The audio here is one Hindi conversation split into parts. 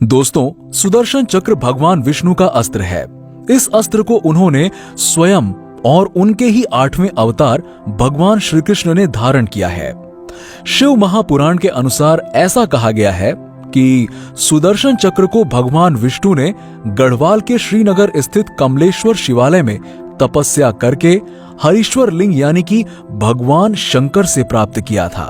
दोस्तों, सुदर्शन चक्र भगवान विष्णु का अस्त्र है। इस अस्त्र को उन्होंने स्वयं और उनके ही 8वें अवतार भगवान श्री कृष्ण ने धारण किया है। शिव महापुराण के अनुसार ऐसा कहा गया है कि सुदर्शन चक्र को भगवान विष्णु ने गढ़वाल के श्रीनगर स्थित कमलेश्वर शिवालय में तपस्या करके हरीश्वर लिंग यानी कि भगवान शंकर से प्राप्त किया था।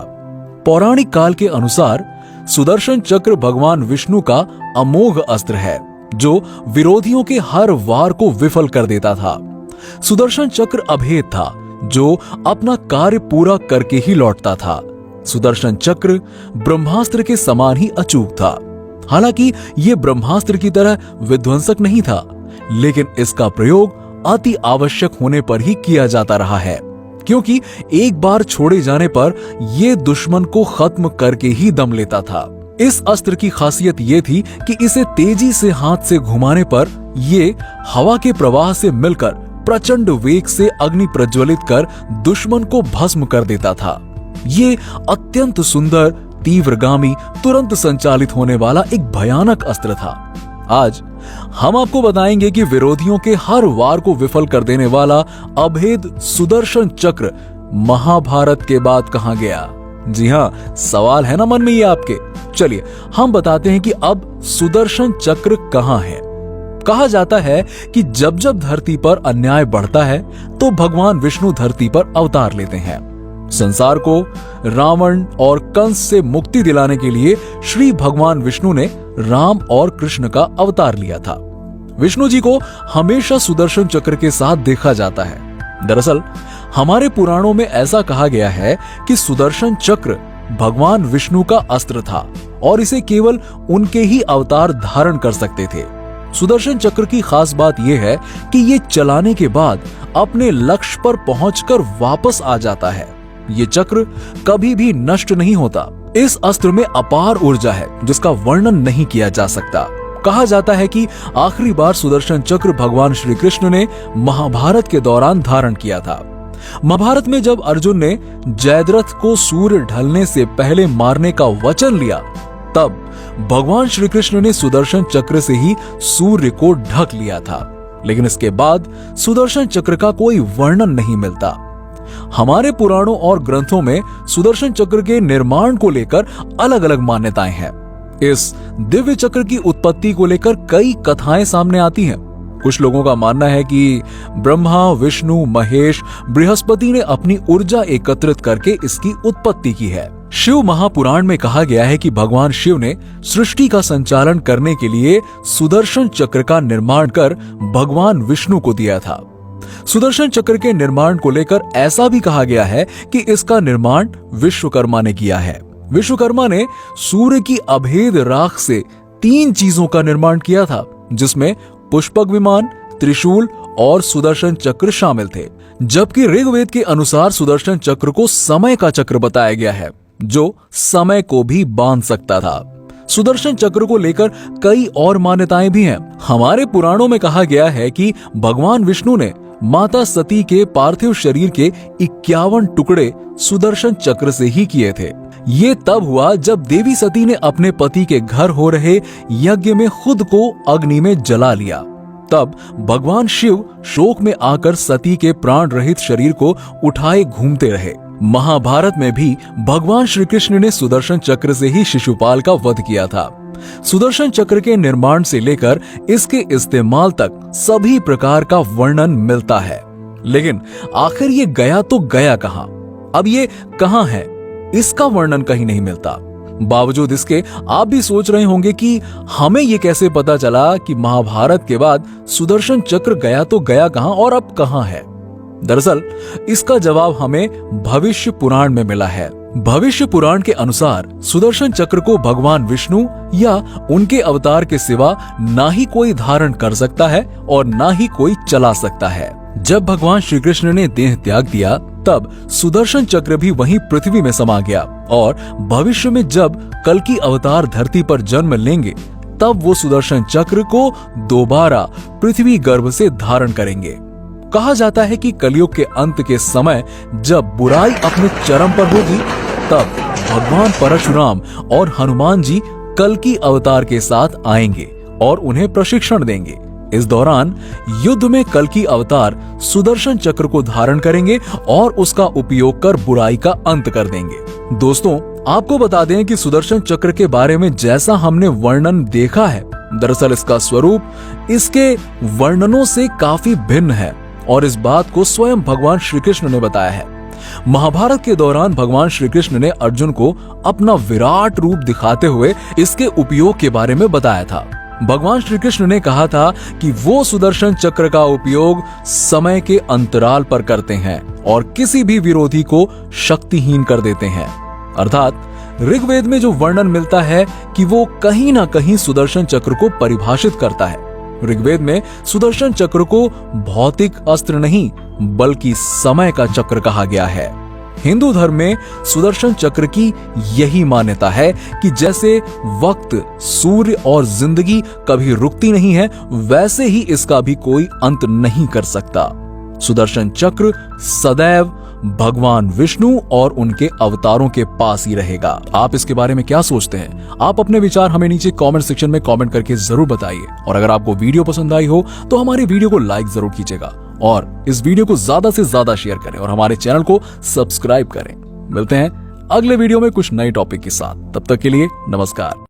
पौराणिक काल के अनुसार सुदर्शन चक्र भगवान विष्णु का अमोघ अस्त्र है जो विरोधियों के हर वार को विफल कर देता था। सुदर्शन चक्र अभेद था जो अपना कार्य पूरा करके ही लौटता था। सुदर्शन चक्र ब्रह्मास्त्र के समान ही अचूक था। हालांकि यह ब्रह्मास्त्र की तरह विध्वंसक नहीं था, लेकिन इसका प्रयोग अति आवश्यक होने पर ही किया जाता रहा है, क्योंकि एक बार छोड़े जाने पर यह दुश्मन को खत्म करके ही दम लेता था। इस अस्त्र की खासियत यह थी कि इसे तेजी से हाथ से घुमाने पर ये हवा के प्रवाह से मिलकर प्रचंड वेग से अग्नि प्रज्वलित कर दुश्मन को भस्म कर देता था। ये अत्यंत सुंदर, तीव्रगामी, तुरंत संचालित होने वाला एक भयानक अस्त्र था। आज हम आपको बताएंगे कि विरोधियों के हर वार को विफल कर देने वाला अभेद सुदर्शन चक्र महाभारत के बाद कहां गया। जी हाँ, सवाल है ना मन में ये आपके। चलिए हम बताते हैं कि अब सुदर्शन चक्र कहां है। कहा जाता है कि जब जब धरती पर अन्याय बढ़ता है तो भगवान विष्णु धरती पर अवतार लेते हैं। संसार को रावण और कंस से मुक्ति दिलाने के लिए श्री भगवान विष्णु ने राम और कृष्ण का अवतार लिया था। विष्णु जी को हमेशा सुदर्शन चक्र के साथ देखा जाता है। दरअसल हमारे पुराणों में ऐसा कहा गया है कि सुदर्शन चक्र भगवान विष्णु का अस्त्र था और इसे केवल उनके ही अवतार धारण कर सकते थे। सुदर्शन चक्र की खास बात यह है कि ये चलाने के बाद अपने लक्ष्य पर पहुंचकर वापस आ जाता है। ये चक्र कभी भी नष्ट नहीं होता। इस अस्त्र में अपार ऊर्जा है जिसका वर्णन नहीं किया जा सकता। कहा जाता है कि आखिरी बार सुदर्शन चक्र भगवान श्री कृष्ण ने महाभारत के दौरान धारण किया था। महाभारत में जब अर्जुन ने जयद्रथ को सूर्य ढलने से पहले मारने का वचन लिया, तब भगवान श्री कृष्ण ने सुदर्शन चक्र से ही सूर्य को ढक लिया था। लेकिन इसके बाद सुदर्शन चक्र का कोई वर्णन नहीं मिलता। हमारे पुराणों और ग्रंथों में सुदर्शन चक्र के निर्माण को लेकर अलग अलग मान्यताएं हैं। इस दिव्य चक्र की उत्पत्ति को लेकर कई कथाएं सामने आती हैं। कुछ लोगों का मानना है कि ब्रह्मा, विष्णु, महेश, बृहस्पति ने अपनी ऊर्जा एकत्रित करके इसकी उत्पत्ति की है। शिव महापुराण में कहा गया है कि भगवान शिव ने सृष्टि का संचालन करने के लिए सुदर्शन चक्र का निर्माण कर भगवान विष्णु को दिया था। सुदर्शन चक्र के निर्माण को लेकर ऐसा भी कहा गया है कि इसका निर्माण विश्वकर्मा ने किया है। विश्वकर्मा ने सूर्य की अभेद राख से 3 चीजों का निर्माण किया था, जिसमें पुष्पक विमान, त्रिशूल और सुदर्शन चक्र शामिल थे। जबकि ऋग्वेद के अनुसार सुदर्शन चक्र को समय का चक्र बताया गया है जो समय को भी बांध सकता था। सुदर्शन चक्र को लेकर कई और मान्यताएं भी हैं। हमारे पुराणों में कहा गया है कि भगवान विष्णु ने माता सती के पार्थिव शरीर के 51 टुकड़े सुदर्शन चक्र से ही किए थे। ये तब हुआ जब देवी सती ने अपने पति के घर हो रहे यज्ञ में खुद को अग्नि में जला लिया। तब भगवान शिव शोक में आकर सती के प्राण रहित शरीर को उठाए घूमते रहे। महाभारत में भी भगवान श्री कृष्ण ने सुदर्शन चक्र से ही शिशुपाल का वध किया था। सुदर्शन चक्र के निर्माण से लेकर इसके इस्तेमाल तक सभी प्रकार का वर्णन मिलता है। लेकिन आखिर ये गया तो गया कहां? अब ये कहां है, इसका वर्णन कहीं नहीं मिलता। बावजूद इसके आप भी सोच रहे होंगे कि हमें ये कैसे पता चला कि महाभारत के बाद सुदर्शन चक्र गया तो गया कहां और अब कहां है। दरअसल इसका जवाब हमें भविष्य पुराण में मिला है। भविष्य पुराण के अनुसार सुदर्शन चक्र को भगवान विष्णु या उनके अवतार के सिवा ना ही कोई धारण कर सकता है और ना ही कोई चला सकता है। जब भगवान श्री कृष्ण ने देह त्याग दिया, तब सुदर्शन चक्र भी वहीं पृथ्वी में समा गया और भविष्य में जब कल्कि अवतार धरती पर जन्म लेंगे, तब वो सुदर्शन चक्र को दोबारा पृथ्वी गर्भ से धारण करेंगे। कहा जाता है कि कलयुग के अंत के समय जब बुराई अपने चरम पर होगी, तब भगवान परशुराम और हनुमान जी कल्कि अवतार के साथ आएंगे और उन्हें प्रशिक्षण देंगे। इस दौरान युद्ध में कल्कि अवतार सुदर्शन चक्र को धारण करेंगे और उसका उपयोग कर बुराई का अंत कर देंगे। दोस्तों, आपको बता दें कि सुदर्शन चक्र के बारे में जैसा हमने वर्णन देखा है, दरअसल इसका स्वरूप इसके वर्णनों से काफी भिन्न है और इस बात को स्वयं भगवान श्री कृष्ण ने बताया है। महाभारत के दौरान भगवान श्री कृष्ण ने अर्जुन को अपना विराट रूप दिखाते हुए इसके उपयोग के बारे में बताया था। भगवान श्री कृष्ण ने कहा था कि वो सुदर्शन चक्र का उपयोग समय के अंतराल पर करते हैं और किसी भी विरोधी को शक्तिहीन कर देते हैं। अर्थात ऋग्वेद में जो वर्णन मिलता है कि वो कहीं ना कहीं सुदर्शन चक्र को परिभाषित करता है। ऋग्वेद में सुदर्शन चक्र को भौतिक अस्त्र नहीं बल्कि समय का चक्र कहा गया है। हिंदू धर्म में सुदर्शन चक्र की यही मान्यता है कि जैसे वक्त, सूर्य और जिंदगी कभी रुकती नहीं है, वैसे ही इसका भी कोई अंत नहीं कर सकता। सुदर्शन चक्र सदैव भगवान विष्णु और उनके अवतारों के पास ही रहेगा। आप इसके बारे में क्या सोचते हैं? आप अपने विचार हमें नीचे कमेंट सेक्शन में कमेंट करके जरूर बताइए। और अगर आपको वीडियो पसंद आई हो तो हमारी वीडियो को लाइक जरूर कीजिएगा और इस वीडियो को ज्यादा से ज्यादा शेयर करें और हमारे चैनल को सब्सक्राइब करें। मिलते हैं अगले वीडियो में कुछ नए टॉपिक के साथ। तब तक के लिए नमस्कार।